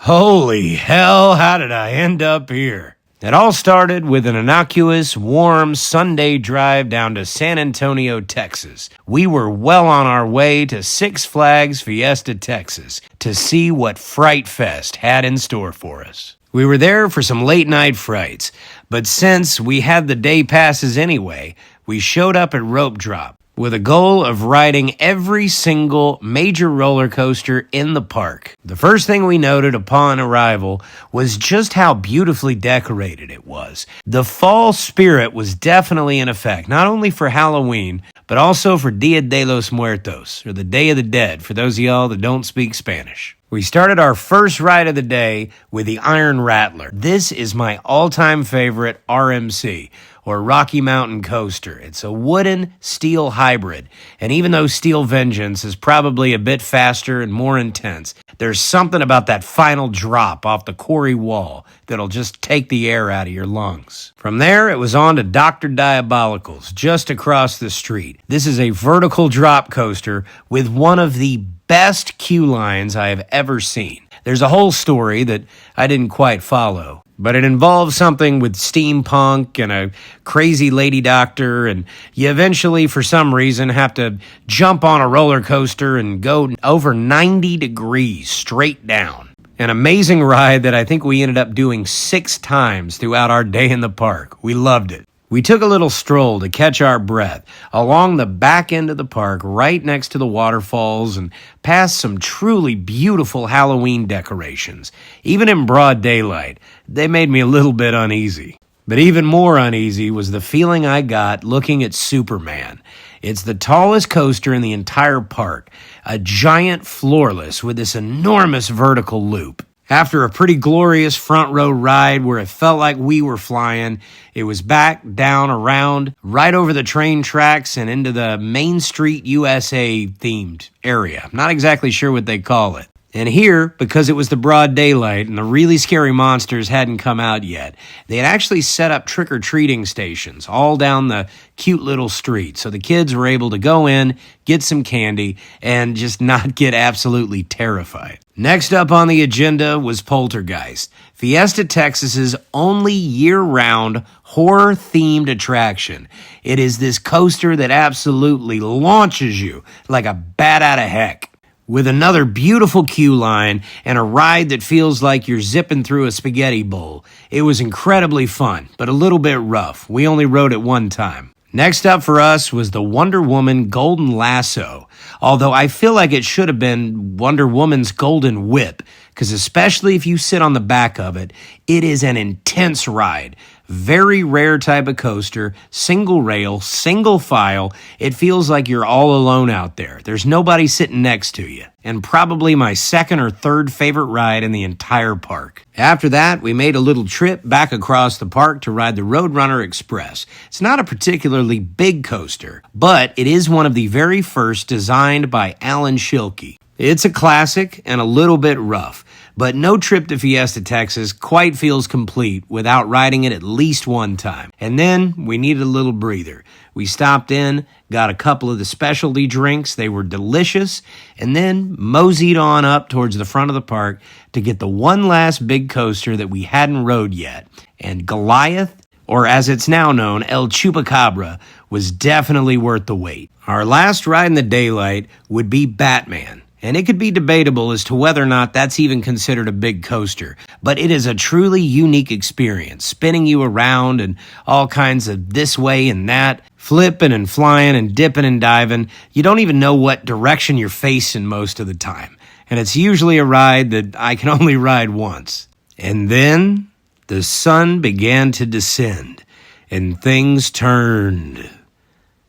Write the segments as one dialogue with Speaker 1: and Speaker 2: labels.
Speaker 1: Holy hell, how did I end up here? It all started with an innocuous, warm Sunday drive down to San Antonio, Texas. We were well on our way to Six Flags Fiesta Texas to see what Fright Fest had in store for us. We were there for some late-night frights, but since we had the day passes anyway, we showed up at Rope Drop with a goal of riding every single major roller coaster in the park. The first thing we noted upon arrival was just how beautifully decorated it was. The fall spirit was definitely in effect, not only for Halloween, but also for Dia de los Muertos, or the Day of the Dead, for those of y'all that don't speak Spanish. We started our first ride of the day with the Iron Rattler. This is my all-time favorite RMC, or Rocky Mountain Coaster. It's a wooden steel hybrid, and even though Steel Vengeance is probably a bit faster and more intense, there's something about that final drop off the quarry wall that'll just take the air out of your lungs. From there, it was on to Dr. Diabolical's, just across the street. This is a vertical drop coaster with one of the best queue lines I have ever seen. There's a whole story that I didn't quite follow, but it involves something with steampunk and a crazy lady doctor, and you eventually, for some reason, have to jump on a roller coaster and go over 90 degrees straight down. An amazing ride that I think we ended up doing 6 times throughout our day in the park. We loved it. We took a little stroll to catch our breath along the back end of the park right next to the waterfalls and past some truly beautiful Halloween decorations. Even in broad daylight, they made me a little bit uneasy. But even more uneasy was the feeling I got looking at Superman. It's the tallest coaster in the entire park, a giant floorless with this enormous vertical loop. After a pretty glorious front row ride where it felt like we were flying, it was back, down, around, right over the train tracks and into the Main Street USA themed area. I'm not exactly sure what they call it. And here, because it was the broad daylight and the really scary monsters hadn't come out yet, they had actually set up trick-or-treating stations all down the cute little street. So the kids were able to go in, get some candy, and just not get absolutely terrified. Next up on the agenda was Poltergeist, Fiesta Texas's only year-round horror-themed attraction. It is this coaster that absolutely launches you like a bat out of heck, with another beautiful queue line and a ride that feels like you're zipping through a spaghetti bowl. It was incredibly fun, but a little bit rough. We only rode it one time. Next up for us was the Wonder Woman Golden Lasso, although I feel like it should have been Wonder Woman's Golden Whip, because especially if you sit on the back of it, it is an intense ride. Very rare type of coaster, single rail, single file. It feels like you're all alone out there. There's nobody sitting next to you. And probably my second or third favorite ride in the entire park. After that, we made a little trip back across the park to ride the Roadrunner Express. It's not a particularly big coaster, but it is one of the very first designed by Alan Schilke. It's a classic and a little bit rough, but no trip to Fiesta Texas quite feels complete without riding it at least one time. And then we needed a little breather. We stopped in, got a couple of the specialty drinks. They were delicious, and then moseyed on up towards the front of the park to get the one last big coaster that we hadn't rode yet. And Goliath, or as it's now known, El Chupacabra, was definitely worth the wait. Our last ride in the daylight would be Batman. And it could be debatable as to whether or not that's even considered a big coaster, but it is a truly unique experience, spinning you around and all kinds of this way and that, flipping and flying and dipping and diving. You don't even know what direction you're facing most of the time, and it's usually a ride that I can only ride once. And then the sun began to descend, and things turned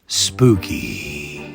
Speaker 1: spooky.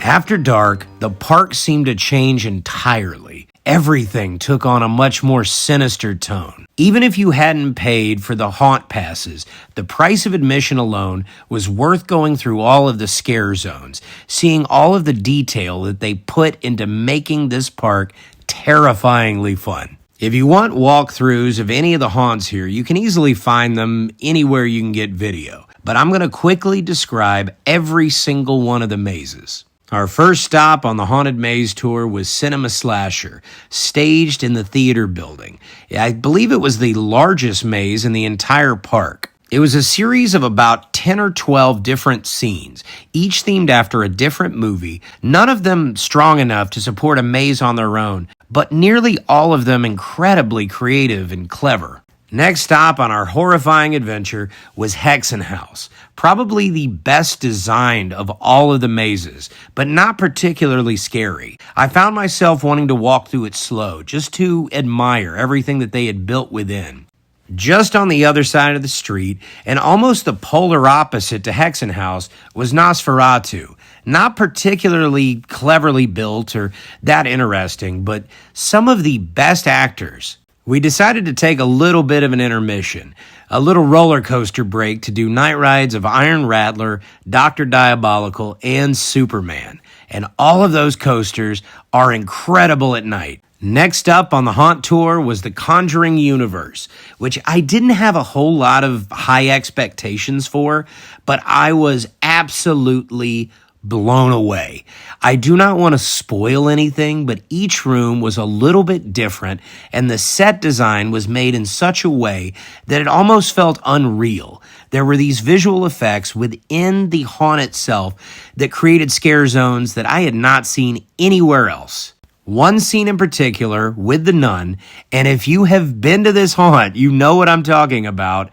Speaker 1: After dark, the park seemed to change entirely. Everything took on a much more sinister tone. Even if you hadn't paid for the haunt passes, the price of admission alone was worth going through all of the scare zones, seeing all of the detail that they put into making this park terrifyingly fun. If you want walkthroughs of any of the haunts here, you can easily find them anywhere you can get video. But I'm going to quickly describe every single one of the mazes. Our first stop on the Haunted Maze tour was Cinema Slasher, staged in the theater building. I believe it was the largest maze in the entire park. It was a series of about 10 or 12 different scenes, each themed after a different movie, none of them strong enough to support a maze on their own, but nearly all of them incredibly creative and clever. Next stop on our horrifying adventure was Hexenhaus, probably the best designed of all of the mazes, but not particularly scary. I found myself wanting to walk through it slow, just to admire everything that they had built within. Just on the other side of the street, and almost the polar opposite to Hexenhaus, was Nosferatu. Not particularly cleverly built or that interesting, but some of the best actors. We decided to take a little bit of an intermission, a little roller coaster break to do night rides of Iron Rattler, Dr. Diabolical, and Superman. And all of those coasters are incredible at night. Next up on the haunt tour was the Conjuring Universe, which I didn't have a whole lot of high expectations for, but I was absolutely blown away. I do not want to spoil anything, but each room was a little bit different, and the set design was made in such a way that it almost felt unreal. There were these visual effects within the haunt itself that created scare zones that I had not seen anywhere else. One scene in particular with the nun, and if you have been to this haunt, you know what I'm talking about,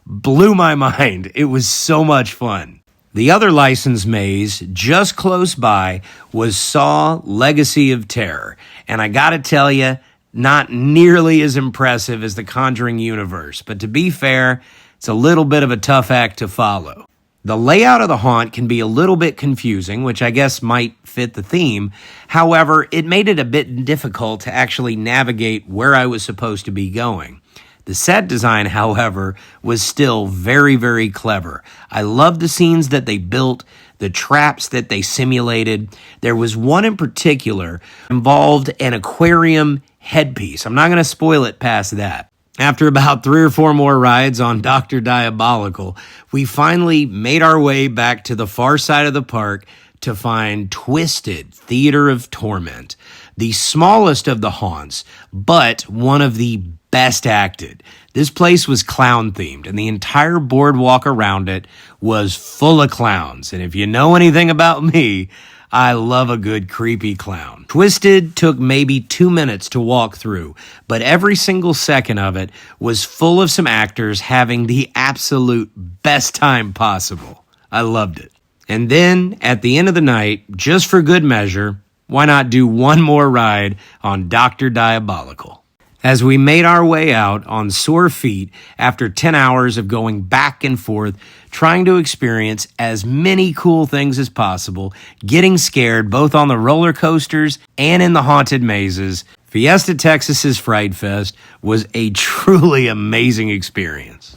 Speaker 1: blew my mind. It was so much fun. The other licensed maze just close by was Saw Legacy of Terror, and I gotta tell you, not nearly as impressive as the Conjuring Universe, but to be fair, it's a little bit of a tough act to follow. The layout of the haunt can be a little bit confusing, which I guess might fit the theme. However, it made it a bit difficult to actually navigate where I was supposed to be going. The set design, however, was still very, very clever. I loved the scenes that they built, the traps that they simulated. There was one in particular involved an aquarium headpiece. I'm not going to spoil it past that. After about 3 or 4 more rides on Dr. Diabolical, we finally made our way back to the far side of the park to find Twisted Theater of Torment, the smallest of the haunts, but one of the best acted. This place was clown themed, and the entire boardwalk around it was full of clowns. And if you know anything about me, I love a good creepy clown. Twisted took maybe 2 minutes to walk through, but every single second of it was full of some actors having the absolute best time possible. I loved it. And then, at the end of the night, just for good measure, why not do one more ride on Dr. Diabolical? As we made our way out on sore feet after 10 hours of going back and forth, trying to experience as many cool things as possible, getting scared both on the roller coasters and in the haunted mazes, Fiesta Texas's Fright Fest was a truly amazing experience.